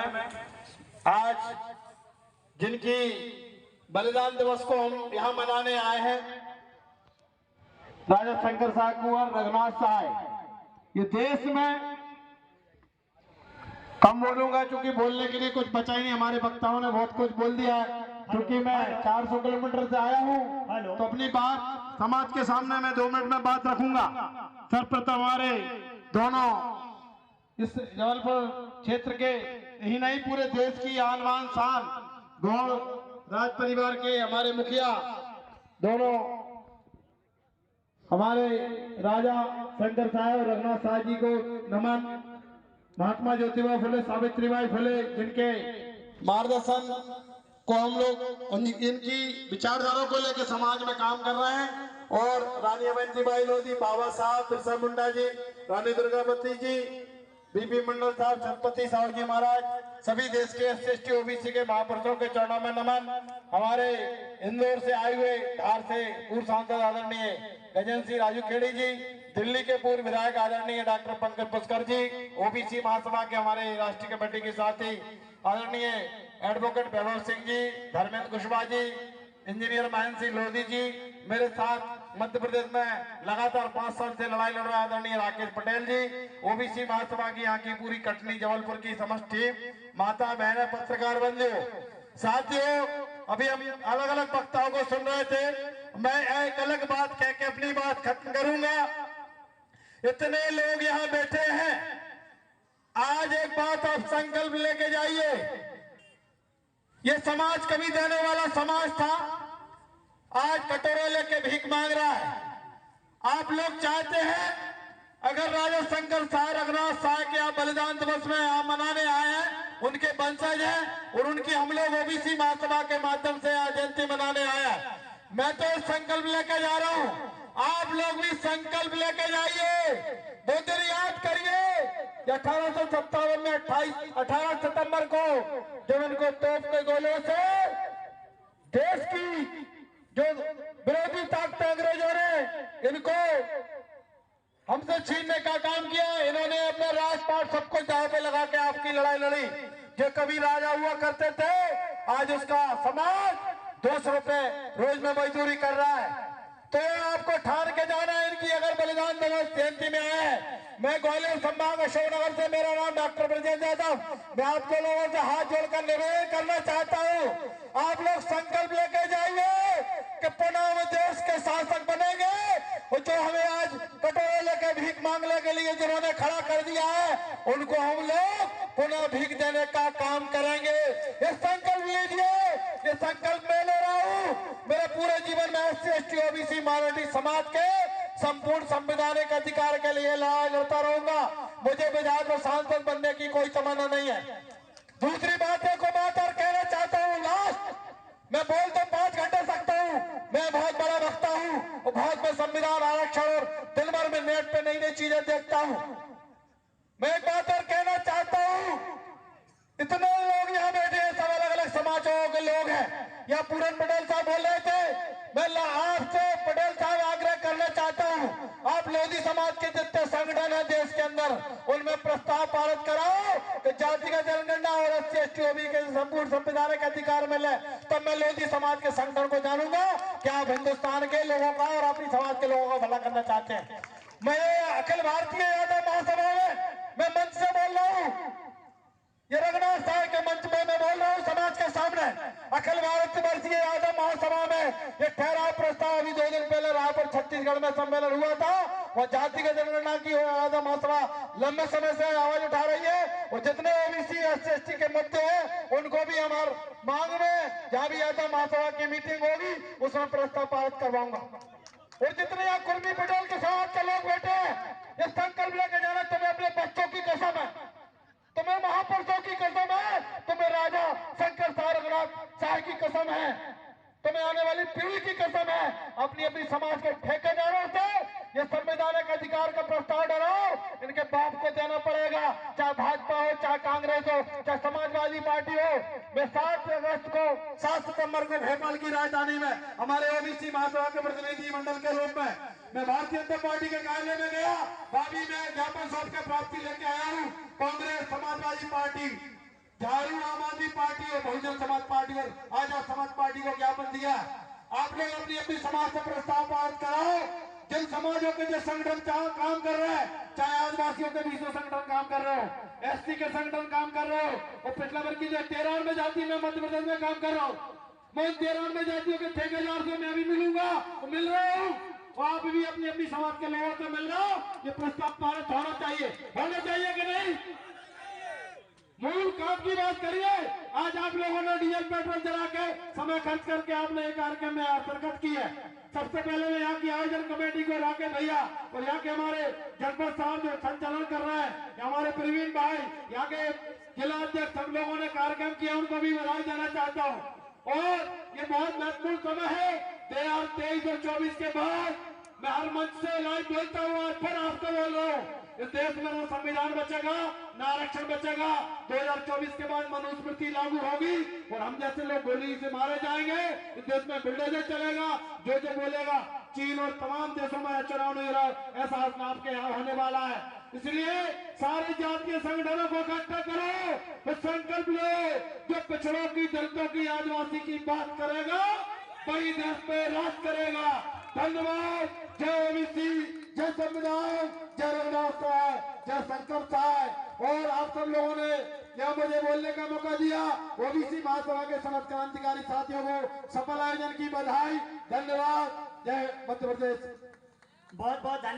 में आज जिनकी बलिदान दिवस को हम यहाँ मनाने आए हैं, राजा शंकर साय कुंवर रघुनाथ साय। ये देश में कम बोलूंगा क्योंकि बोलने के लिए कुछ बचा ही नहीं, हमारे वक्ताओं ने बहुत कुछ बोल दिया है। क्योंकि मैं 400 किलोमीटर से आया हूँ तो अपनी बात समाज के सामने मैं 2 मिनट में बात रखूंगा। सर्वप्रथम हमारे दोनों इस जबलपुर क्षेत्र के ही नहीं पूरे देश की आन बान शान गौड़ राज परिवार के हमारे मुखिया दोनों हमारे राजा शंकर साय और रघुनाथ साय जी को नमन। महात्मा ज्योतिबा फुले, सावित्रीबाई फुले, जिनके मार्गदर्शन को हम लोग इनकी विचारधारा को लेकर समाज में काम कर रहे हैं। और रानी अवंतीबाई लोधी, बाबा साहब, बिरसा मुंडा जी, रानी दुर्गावती जी, बीपी मंडल साहब, छत्रपति साहू जी महाराज, सभी देश के एससी ओबीसी के महापुरुषों के चरणों में नमन। हमारे इंदौर से आए हुए, धार से पूर्व सांसद आदरणीय गजेंद्र सिंह राजू खेड़ी जी, दिल्ली के पूर्व विधायक आदरणीय डॉक्टर पंकज पुष्कर जी, ओबीसी महासभा के हमारे राष्ट्रीय कमेटी के साथी आदरणीय एडवोकेट वैभव सिंह जी, धर्मेंद्र कुशवाहा जी, इंजीनियर महेंद्र सिंह लोधी जी, मेरे साथ मध्य प्रदेश में लगातार 5 साल से लड़ाई लड़ रहे आदरणीय राकेश पटेल जी, ओबीसी महासभा की यहाँ की पूरी कटनी जबलपुर की समस्त टीम, माता बहन, पत्रकार बंधु, साथियों, अभी हम अलग अलग वक्ताओं को सुन रहे थे। मैं एक अलग बात कह के अपनी बात खत्म करूंगा। इतने लोग यहाँ बैठे हैं, आज एक बात आप संकल्प लेके जाइए। ये समाज कभी देने वाला समाज था, आज कटोरे लेके भीख मांग रहा है। आप लोग चाहते हैं अगर राजा शंकर साय, रघुनाथ साय के आप बलिदान दिवस में आप मनाने आए हैं, उनके वंशज हैं और उनकी हम लोग ओबीसी महासभा के माध्यम से आज जयंती मनाने आया। मैं तो संकल्प लेके जा रहा हूं, आप लोग भी संकल्प लेके जाइए। वो दिन याद करिए 1857 में 18 सितंबर को जब इनको तोप के गोलों से देश की जो विरोधी ताकत अंग्रेजों ने इनको हमसे छीनने का काम किया, इन्होंने अपने राजपाट सब कुछ दांव पे लगा के आपकी लड़ाई लड़ी। जो कभी राजा हुआ करते थे, आज उसका समाज 200 रुपए रोज में मजदूरी कर रहा है। तो आपको ठान के जाना है, इनकी अगर बलिदान दिवस जयंती में आए। मैं ग्वालियर संभाग अशोकनगर से, मेरा नाम डॉक्टर ब्रजेश यादव, मैं आप लोगों से हाथ जोड़कर निवेदन करना चाहता हूँ, आप लोग संकल्प लेके जाइए कि पुनः देश के शासक बनेंगे। और जो हमें आज कटोरे लेके भीख मांगने के लिए जिन्होंने खड़ा कर दिया है, उनको हम लोग पुनः भीख देने का काम करेंगे। ये संकल्प लीजिए, ये संकल्प मैं ले रहा हूँ। मेरे पूरे जीवन में एससी, एसटी, ओबीसी, माइनॉरिटी समाज के संपूर्ण संवैधानिक अधिकार के लिए लड़ाई लड़ता रहूंगा। मुझे विधायक और सांसद बनने की कोई तमन्ना नहीं है। दूसरी बात को बात और कहना चाहता हूँ, लास्ट मैं बोल तो 5 घंटे सकता हूँ, मैं बहुत बड़ा वक्ता हूँ और बहुत मैं संविधान, आरक्षण और दिन भर में नेट पे नई नई चीजें देखता हूँ। मैं एक बात और कहना चाहता हूँ, इतने लोग यहाँ बैठे हैं, सब अलग अलग समाजों के लोग हैं। यहाँ पूरन पटेल साहब बोल रहे थे, मैं आपसे पटेल साहब आग्रह करना चाहता हूँ, आप लोधी समाज के जितने संगठन है देश के अंदर, उनमें प्रस्ताव पारित कराओ कि जातिगत जनगणना और एससी, एसटी, ओबीसी के संपूर्ण संवैधानिक अधिकार मिले। तब मैं लोधी समाज के संगठन को जानूंगा कि आप हिंदुस्तान के लोगों का और अपनी समाज के लोगों का भला करना चाहते हैं। मैं अखिल भारतीय यादव महासभा में मैं मंच से बोल रहा हूँ, ये रघुनाथ साय के मंच में मैं बोल रहा हूँ समाज के सामने। अखिल भारतीय यादव महासभा में ये ठहराव प्रस्ताव अभी 2 दिन पहले रायपुर छत्तीसगढ़ में सम्मेलन हुआ था। वह जातिगत जनगणना की यादव महासभा लंबे समय से आवाज उठा रही है और जितने ओबीसी, एससी, एसटी के मुद्दे हैं उनको भी हमारे मांग में, जहाँ भी यादव महासभा की मीटिंग होगी उसमें प्रस्ताव पारित करवाऊंगा। और जितने यहाँ कुर्मी पटेल के समाज के लोग बैठे हैं, ये संकल्प लेके जाना, तुम्हें अपने बच्चों की कसम है, तुम्हें महापुरुषों की कसम है, तुम्हें राजा शंकर साय, रघुनाथ साय की कसम है, तुम्हें आने वाली पीढ़ी की कसम है। अपनी अपनी समाज के ठेकेदारों से ये संवैधानिक अधिकार का प्रस्ताव डराओ, इनके बाप को देना पड़ेगा, चाहे भाजपा हो, चाहे कांग्रेस हो, चाहे समाजवादी पार्टी हो। मैं 7 अगस्त को 7 सितंबर को भोपाल की राजधानी में हमारे ओबीसी महासभा के प्रतिनिधि मंडल के रूप में मैं भारतीय जनता पार्टी के कार्यालय में गया, भाभी मैं ज्ञापन सौंप के प्राप्ति लेके आया हूँ। कांग्रेस, समाजवादी पार्टी, झाड़ू आम आदमी पार्टी और बहुजन समाज पार्टी और आजाद समाज पार्टी को ज्ञापन दिया। आप लोग अपनी अपनी समाज से प्रस्ताव पारित कराओ। जिन समाजों के जो संगठन काम कर रहे हैं, चाहे आदिवासियों के बीच में संगठन काम कर रहे हो, एसटी के संगठन काम कर रहे हो, और पिछला वर्ग की जो 93 जाति में मध्य प्रदेश में काम कर रहा हूँ, मैं 93 जातियों के ठेकेदार से मैं भी मिलूंगा, मिल रहा हूँ, और आप भी अपनी अपनी समाज के लोगों से मिल रहा हो। ये प्रस्ताव पारित होना चाहिए कि नहीं? मूल काम की बात करिए। आज आप लोगों ने डीजल पेट्रोल जला के समय खर्च करके आपने एक कार्यक्रम में शिरकत की है। सबसे पहले मैं यहाँ की आयोजन कमेटी को राकेश भैया और यहाँ के हमारे जनपद साहब जो संचालन कर रहे हैं, हमारे प्रवीण भाई, यहाँ के जिला अध्यक्ष, सब लोगों ने कार्यक्रम किया, उनको भी बधाई देना चाहता हूँ। और ये बहुत महत्वपूर्ण समय है 2023 और 24 के बाद। मैं हर मंच से लाइव बोलता हूँ, आज फिर आपको बोल रहा हूँ, इस देश में ना संविधान बचेगा ना आरक्षण बचेगा। 2024 के बाद मनुस्मृति लागू होगी और हम जैसे लोग गोली से मारे जाएंगे। इस देश में बुलडोजर चलेगा, जो बोलेगा। चीन और तमाम देशों में चुनाव नहीं रहा, ऐसा आपके यहाँ होने वाला है। इसलिए सारे जातीय संगठनों को इकट्ठा करो, तो संकल्प लो, जो पिछड़ों की, दलितों की, आदिवासी की बात करेगा वही देश पे राज करेगा। धन्यवाद। जय ओबीसी, जय संविधान, जय रघुनाथ साहब, जय शंकर साहब। और आप सब लोगों ने यहाँ मुझे बोलने का मौका दिया। ओबीसी महासभा के समस्त क्रांतिकारी साथियों को सफल आयोजन की बधाई। धन्यवाद। जय मध्य प्रदेश। बहुत बहुत धन्यवाद।